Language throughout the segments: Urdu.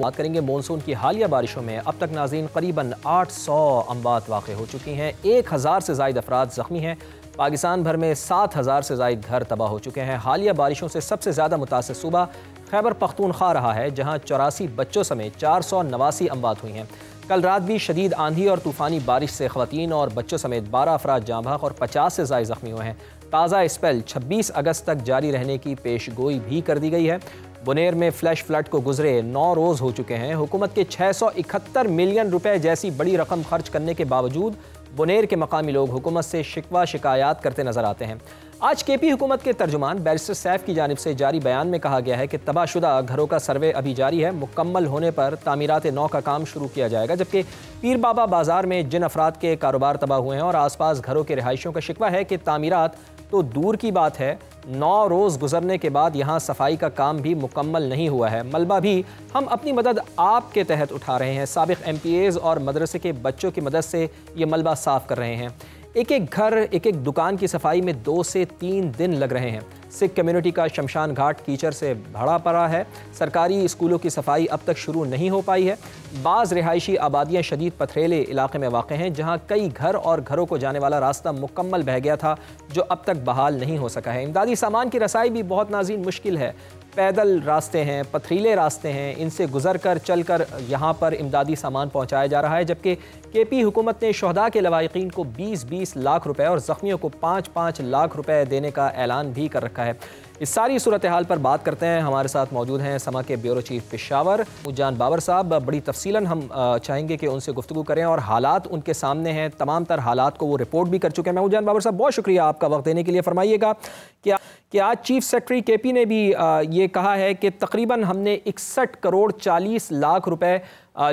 بات کریں گے مونسون کی حالیہ بارشوں میں اب تک ناظرین قریباً 800 اموات واقع ہو چکی ہیں، 1000 سے زائد افراد زخمی ہیں، پاکستان بھر میں 7000 سے زائد گھر تباہ ہو چکے ہیں۔ حالیہ بارشوں سے سب سے زیادہ متاثر صوبہ خیبر پختونخوا رہا ہے، جہاں 84 بچوں سمیت 489 اموات ہوئی ہیں۔ کل رات بھی شدید آندھی اور طوفانی بارش سے خواتین اور بچوں سمیت 12 افراد جاں بحق اور 50 سے زائد زخمی ہوئے ہیں۔ تازہ اسپیل 26 اگست تک جاری رہنے کی پیش گوئی بھی کر دی گئی ہے۔ بنیر میں فلیش فلڈ کو گزرے 9 روز ہو چکے ہیں۔ حکومت کے 671 ملین روپے جیسی بڑی رقم خرچ کرنے کے باوجود بنیر کے مقامی لوگ حکومت سے شکوہ شکایات کرتے نظر آتے ہیں۔ آج کے پی حکومت کے ترجمان بیرسٹر سیف کی جانب سے جاری بیان میں کہا گیا ہے کہ تباہ شدہ گھروں کا سروے ابھی جاری ہے، مکمل ہونے پر تعمیرات نو کا کام شروع کیا جائے گا، جبکہ پیر بابا بازار میں جن افراد کے کاروبار تباہ ہوئے ہیں اور آس پاس گھروں کے رہائشیوں کا شکوہ ہے کہ تعمیرات تو دور کی بات ہے، 9 روز گزرنے کے بعد یہاں صفائی کا کام بھی مکمل نہیں ہوا ہے۔ ملبہ بھی ہم اپنی مدد آپ کے تحت اٹھا رہے ہیں، سابق ایم پی ایز اور مدرسے کے بچوں کی مدد سے یہ ملبہ صاف کر رہے ہیں۔ ایک گھر ایک دکان کی صفائی میں 2 سے 3 دن لگ رہے ہیں۔ سکھ کمیونٹی کا شمشان گھاٹ کیچڑ سے بھرا پڑا ہے۔ سرکاری اسکولوں کی صفائی اب تک شروع نہیں ہو پائی ہے۔ بعض رہائشی آبادیاں شدید پتھریلے علاقے میں واقع ہیں، جہاں کئی گھر اور گھروں کو جانے والا راستہ مکمل بہہ گیا تھا، جو اب تک بحال نہیں ہو سکا ہے۔ امدادی سامان کی رسائی بھی بہت ناظرین مشکل ہے۔ پیدل راستے ہیں، پتھریلے راستے ہیں، ان سے گزر کر چل کر یہاں پر امدادی سامان پہنچایا جا رہا ہے، جبکہ کے پی حکومت نے شہداء کے لواحقین کو 20-20 لاکھ روپے اور زخمیوں کو 5-5 لاکھ روپے دینے کا اعلان بھی کر رکھا ہے۔ اس ساری صورتحال پر بات کرتے ہیں، ہمارے ساتھ موجود ہیں سما کے بیورو چیف پشاور جان بابر صاحب۔ بڑی تفصیلاً ہم چاہیں گے کہ ان سے گفتگو کریں اور حالات ان کے سامنے ہیں، تمام تر حالات کو وہ رپورٹ بھی کر چکے ہیں۔ جان بابر صاحب، بہت شکریہ آپ کا وقت دینے کے لیے۔ فرمائیے گا کہ آج چیف سیکرٹری کے پی نے بھی یہ کہا ہے کہ تقریباً ہم نے 61 کروڑ 40 لاکھ روپے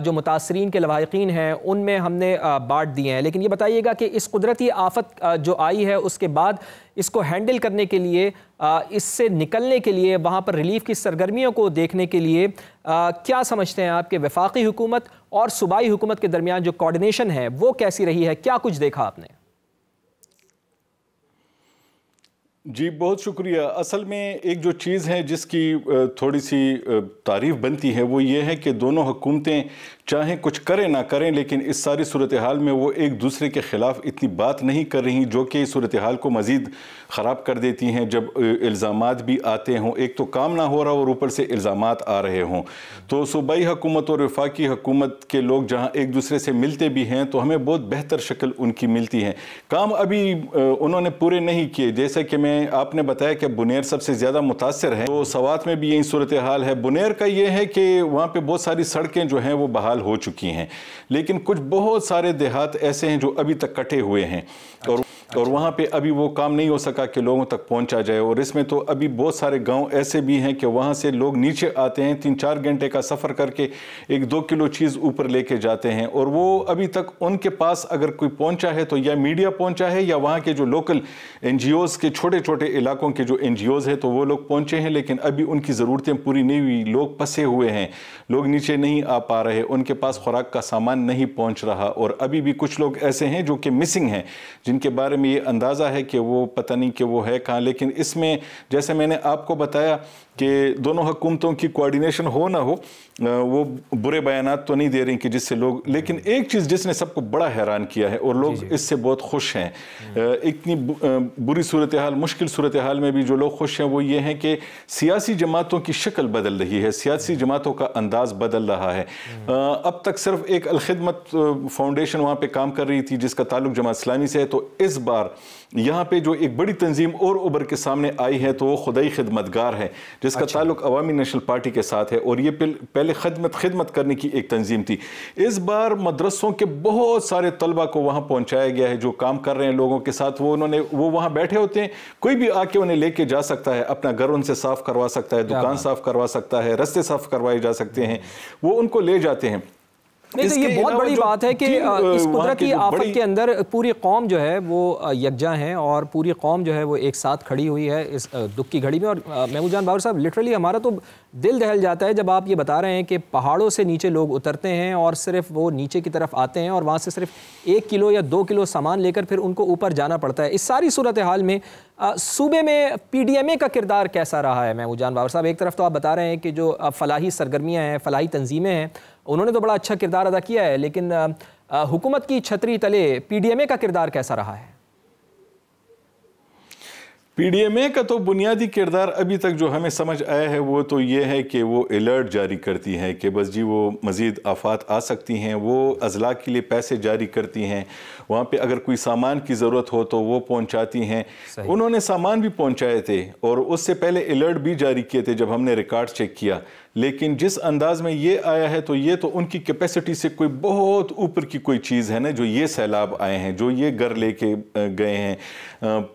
جو متاثرین کے لواحقین ہیں ان میں ہم نے بانٹ دیے ہیں، لیکن یہ بتائیے گا کہ اس قدرتی آفت جو آئی ہے اس کے بعد اس کو ہینڈل کرنے کے لیے، اس سے نکلنے کے لیے، وہاں پر ریلیف کی سرگرمیوں کو دیکھنے کے لیے کیا سمجھتے ہیں آپ کہ وفاقی حکومت اور صوبائی حکومت کے درمیان جو کوارڈینیشن ہے وہ کیسی رہی ہے؟ کیا کچھ دیکھا آپ نے؟ جی بہت شکریہ۔ اصل میں ایک جو چیز ہے جس کی تھوڑی سی تعریف بنتی ہے وہ یہ ہے کہ دونوں حکومتیں چاہیں کچھ کریں نہ کریں، لیکن اس ساری صورتحال میں وہ ایک دوسرے کے خلاف اتنی بات نہیں کر رہی جو کہ صورتحال کو مزید خراب کر دیتی ہیں۔ جب الزامات بھی آتے ہوں، ایک تو کام نہ ہو رہا اور اوپر سے الزامات آ رہے ہوں، تو صوبائی حکومت اور وفاقی حکومت کے لوگ جہاں ایک دوسرے سے ملتے بھی ہیں تو ہمیں بہت بہتر شکل ان کی ملتی ہے۔ کام ابھی انہوں نے پورے نہیں کیے، جیسے کہ آپ نے بتایا کہ بنیر سب سے زیادہ متاثر ہے، تو سوات میں بھی یہی صورتحال ہے۔ بنیر کا یہ ہے کہ وہاں پہ بہت ساری سڑکیں جو ہیں وہ بحال ہو چکی ہیں، لیکن کچھ بہت سارے دیہات ایسے ہیں جو ابھی تک کٹے ہوئے ہیں اور وہاں پہ ابھی وہ کام نہیں ہو سکا کہ لوگوں تک پہنچا جائے۔ اور اس میں تو ابھی بہت سارے گاؤں ایسے بھی ہیں کہ وہاں سے لوگ نیچے آتے ہیں، 3-4 گھنٹے کا سفر کر کے 1-2 کلو چیز اوپر لے کے جاتے ہیں، اور وہ ابھی تک ان کے پاس اگر کوئی پہنچا ہے تو یا میڈیا پہنچا ہے یا وہاں کے جو لوکل این جی اوز کے چھوٹے چھوٹے علاقوں کے جو این جی اوز ہیں تو وہ لوگ پہنچے ہیں، لیکن ابھی ان کی ضرورتیں پوری نہیں ہوئی۔ لوگ پھنسے ہوئے ہیں، لوگ نیچے نہیں آ پا رہے، ان کے پاس خوراک کا سامان نہیں پہنچ رہا، اور ابھی بھی کچھ لوگ ایسے ہیں جو کہ مسنگ ہیں، جن کے بارے میں یہ اندازہ ہے کہ وہ پتہ نہیں کہ وہ ہے کہاں۔ لیکن اس میں جیسے میں نے آپ کو بتایا کہ دونوں حکومتوں کی کوارڈینیشن ہو نہ ہو، وہ برے بیانات تو نہیں دے رہی کہ جس سے لوگ، لیکن ایک چیز جس نے سب کو بڑا حیران کیا ہے اور لوگ اس سے بہت خوش ہیں، اتنی بری صورتحال، مشکل صورتحال میں بھی جو لوگ خوش ہیں وہ یہ ہیں کہ سیاسی جماعتوں کی شکل بدل رہی ہے، سیاسی جماعتوں کا انداز بدل رہا ہے۔ اب تک صرف ایک الخدمت فاؤنڈیشن وہاں پہ کام کر رہی تھی جس کا تعلق جماعت اسلامی سے ہے، تو اس بار یہاں پہ جو ایک بڑی تنظیم اور ابھر کے سامنے آئی ہے تو وہ خدائی خدمتگار ہے، جس کا تعلق عوامی نیشنل پارٹی کے ساتھ ہے، اور یہ پہلے خدمت کرنے کی ایک تنظیم تھی۔ اس بار مدرسوں کے بہت سارے طلبہ کو وہاں پہنچایا گیا ہے جو کام کر رہے ہیں لوگوں کے ساتھ، وہ وہاں بیٹھے ہوتے ہیں، کوئی بھی آ کے انہیں لے کے جا سکتا ہے، اپنا گھر ان سے صاف کروا سکتا ہے، دکان صاف کروا سکتا ہے، رستے صاف کروائے جا سکتے ہیں، وہ ان کو لے جاتے ہیں۔ نہیں تو یہ بہت بڑی بات ہے کہ اس قدرتی آفت کے اندر پوری قوم جو ہے وہ یکجا ہیں اور پوری قوم جو ہے وہ ایک ساتھ کھڑی ہوئی ہے اس دکھ کی گھڑی میں. اور محمود جان بابر صاحب لٹرلی ہمارا تو دل دہل جاتا ہے جب آپ یہ بتا رہے ہیں کہ پہاڑوں سے نیچے لوگ اترتے ہیں اور صرف وہ نیچے کی طرف آتے ہیں اور وہاں سے صرف 1 کلو یا 2 کلو سامان لے کر پھر ان کو اوپر جانا پڑتا ہے. اس ساری صورتحال میں صوبے میں پی ڈی ایم اے کا کردار کیسا رہا ہے محمود جان بابر صاحب؟ ایک طرف تو آپ بتا رہے ہیں کہ جو فلاحی سرگرمیاں ہیں، فلاحی تنظیمیں ہیں، انہوں نے تو بڑا اچھا کردار ادا کیا ہے، لیکن حکومت کی چھتری تلے پی ڈی ایم اے کا کردار کیسا رہا ہے؟ پی ڈی ایم اے کا تو بنیادی کردار ابھی تک جو ہمیں سمجھ آیا ہے وہ تو یہ ہے کہ وہ الرٹ جاری کرتی ہے کہ بس جی وہ مزید آفات آ سکتی ہیں، وہ اضلاع کے لیے پیسے جاری کرتی ہیں، وہاں پہ اگر کوئی سامان کی ضرورت ہو تو وہ پہنچاتی ہیں. انہوں نے سامان بھی پہنچائے تھے اور اس سے پہلے الرٹ بھی جاری کیے تھے جب ہم نے ریکارڈ چیک کیا، لیکن جس انداز میں یہ آیا ہے تو یہ تو ان کی کیپیسٹی سے کوئی بہت اوپر کی کوئی چیز ہے نا. جو یہ سیلاب آئے ہیں، جو یہ گھر لے کے گئے ہیں،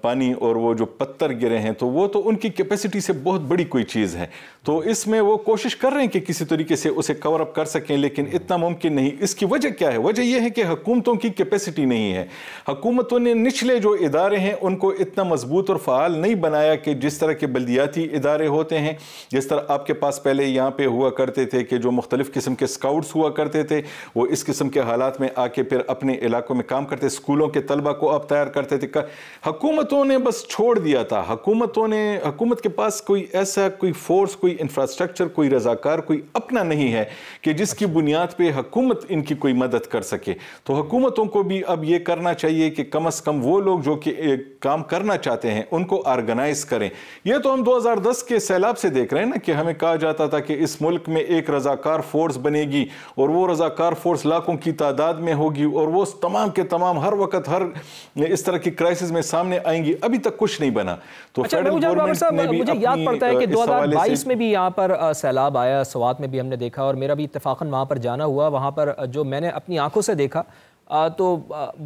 پانی اور وہ جو پتھر گرے ہیں، تو وہ تو ان کی کیپیسٹی سے بہت بڑی کوئی چیز ہے. تو اس میں وہ کوشش کر رہے ہیں کہ کسی طریقے سے اسے کور اپ کر سکیں، لیکن اتنا ممکن نہیں. اس کی وجہ کیا ہے؟ وجہ یہ ہے کہ حکومتوں کی کیپیسٹی نہیں ہے. حکومتوں نے نچلے جو ادارے ہیں ان کو اتنا مضبوط اور فعال نہیں بنایا کہ جس طرح کے بلدیاتی ادارے ہوتے ہیں، جس طرح آپ کے پاس پہلے یہاں پہ ہوا کرتے تھے کہ جو مختلف قسم کے سکاؤٹس ہوا کرتے تھے، وہ اس قسم کے حالات میں آ کے پھر اپنے علاقوں میں کام کرتے، اسکولوں کے طلبہ کو آپ تیار کرتے تھے. حکومتوں نے بس چھوڑ دیا تھا. حکومت کے پاس کوئی ایسا کوئی فورس، کوئی انفراسٹرکچر، کوئی رضاکار، کوئی اپنا نہیں ہے کہ جس کی بنیاد پہ حکومت ان کی کوئی مدد کر سکے. تو حکومتوں کو بھی اب یہ کرنا چاہیے کہ کم از کم وہ لوگ جو کہ کام کرنا چاہتے ہیں ان کو آرگنائز کریں. یہ تو ہم 2010 کے سیلاب سے دیکھ رہے ہیں نا کہ ہمیں کہا جاتا تھا کہ اس ملک میں ایک رضاکار فورس بنے گی اور وہ رضاکار فورس لاکھوں کی تعداد میں ہوگی اور وہ تمام کے تمام ہر وقت ہر اس طرح کی کرائسس میں سامنے آئیں گی. ابھی تک کچھ نہیں بنا. تو فیڈرل گورنمنٹ نے بھی مجھے یاد پڑتا ہے کہ 2022 میں بھی یہاں پر سیلاب آیا، سوات میں بھی ہم نے دیکھا اور میرا بھی اتفاقاً وہاں پر جانا ہوا. وہاں پر جو میں نے اپنی آنکھوں سے دیکھا تو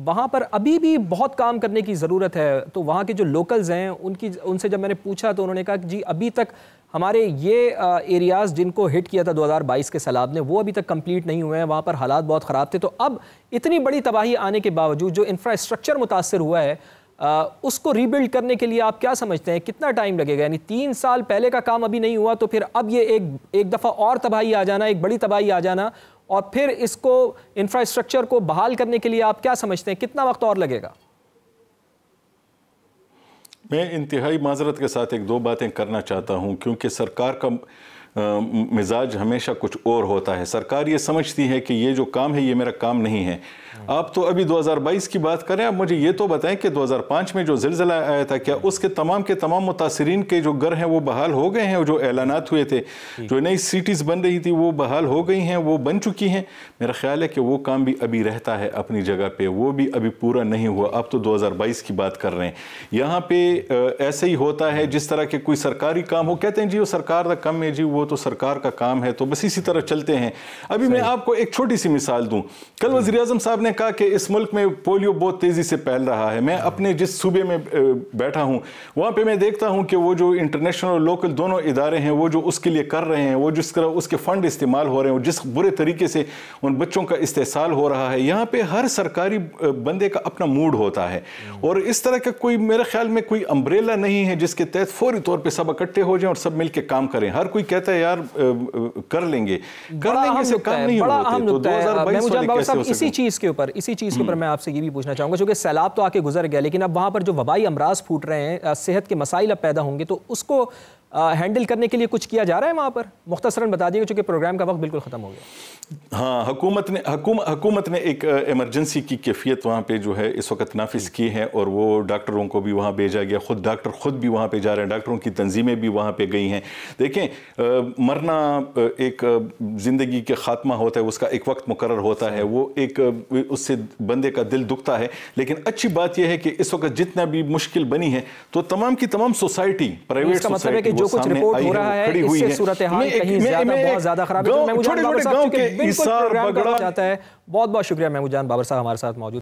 وہاں پر ابھی بھی بہت کام کرنے کی ضرورت ہے. تو وہاں کے جو لوکلز ہیں ان سے جب میں نے پوچھا تو انہوں نے کہا کہ جی ابھی تک ہمارے یہ ایریاز جن کو ہٹ کیا تھا 2022 کے سیلاب نے وہ ابھی تک کمپلیٹ نہیں ہوئے ہیں، وہاں پر حالات بہت خراب تھے. تو اب اتنی بڑی تباہی آنے کے باوجود جو انفراسٹرکچر متاثر ہوا ہے اس کو ری بلڈ کرنے کے لیے آپ کیا سمجھتے ہیں کتنا ٹائم لگے گا؟ یعنی 3 سال پہلے کا کام ابھی نہیں ہوا تو پھر اب یہ ایک دفعہ اور تباہی آ جانا، ایک بڑی تباہی آ جانا، اور پھر اس کو انفراسٹرکچر کو بحال کرنے کے لیے آپ کیا سمجھتے ہیں کتنا وقت اور لگے گا؟ میں انتہائی معذرت کے ساتھ 1-2 باتیں کرنا چاہتا ہوں، کیونکہ سرکار کا مزاج ہمیشہ کچھ اور ہوتا ہے. سرکار یہ سمجھتی ہے کہ یہ جو کام ہے یہ میرا کام نہیں ہے. آپ تو ابھی 2022 کی بات کریں، اب مجھے یہ تو بتائیں کہ 2005 میں جو زلزلہ آیا تھا کیا اس کے تمام متاثرین کے جو گھر ہیں وہ بحال ہو گئے ہیں؟ جو اعلانات ہوئے تھے، جو نئی سٹیز بن رہی تھی وہ بحال ہو گئی ہیں، وہ بن چکی ہیں. میرا خیال ہے کہ وہ کام بھی ابھی رہتا ہے اپنی جگہ پہ، وہ بھی ابھی پورا نہیں ہوا. اب تو 2022 کی بات کر رہے ہیں. یہاں پہ ایسے ہی ہوتا ہے جس طرح کے کوئی سرکاری کام ہو، کہتے ہیں جی وہ سرکار کا کام ہے، جی وہ تو سرکار کا کام ہے، تو بس اسی طرح چلتے ہیں. ابھی میں آپ کو ایک چھوٹی سی مثال دوں. کل وزیر اعظم صاحب نے کہا کہ اس ملک میں پولیو بہت تیزی سے پھیل رہا ہے. میں اپنے جس صوبے میں بیٹھا ہوں وہاں پہ میں دیکھتا ہوں کہ وہ جو انٹرنیشنل اور لوکل دونوں ادارے ہیں وہ جو اس کے لیے کر رہے ہیں، وہ جس طرح اس کے فنڈ استعمال ہو رہے ہیں، جس برے طریقے سے ان بچوں کا استحصال ہو رہا ہے، یہاں پہ ہر سرکاری بندے کا اپنا موڈ ہوتا ہے. اور اس طرح کا کوئی میرے خیال میں کوئی امبریلا نہیں ہے جس کے تحت فوری طور پہ سب اکٹھے ہو جائیں اور سب مل کے کام کریں. ہر کوئی کہتا ہے یار کر لیں گے سے کام نہیں ہوتے. تو 2022 اسی چیز کے اوپر میں آپ سے یہ بھی پوچھنا چاہوں گا، چونکہ سیلاب تو آ کے گزر گیا لیکن اب وہاں پر جو وبائی امراض پھوٹ رہے ہیں، صحت کے مسائل اب پیدا ہوں گے، تو اس کو ہینڈل کرنے کے لیے کچھ کیا جا رہا ہے وہاں پر؟ مختصراً بتا دیجیے چونکہ پروگرام کا وقت بالکل ختم ہو گیا. ہاں، حکومت نے ایک ایمرجنسی کی کیفیت وہاں پہ جو ہے اس وقت نافذ کی ہے اور وہ ڈاکٹروں کو بھی وہاں بھیجا گیا. ڈاکٹر خود بھی وہاں پہ جا رہے ہیں، ڈاکٹروں کی تنظیمیں بھی وہاں پہ گئی ہیں. دیکھیں، مرنا ایک زندگی کے خاتمہ ہوتا ہے، اس کا ایک وقت مقرر ہوتا ہے، وہ ایک اس سے بندے کا دل دکھتا ہے. لیکن اچھی بات یہ ہے کہ اس وقت جتنا بھی مشکل بنی ہے تو تمام کی تمام سوسائٹی، پرائیویٹ سوسائٹی جو کچھ رپورٹ ہو رہا ہے اس سے صورتحال کہیں زیادہ بہت زیادہ خراب ہے. چھوٹے چھوٹے گاؤں کے بالکل پروگرام کا جاتا ہے. بہت بہت شکریہ محمود جان بابر صاحب ہمارے ساتھ موجود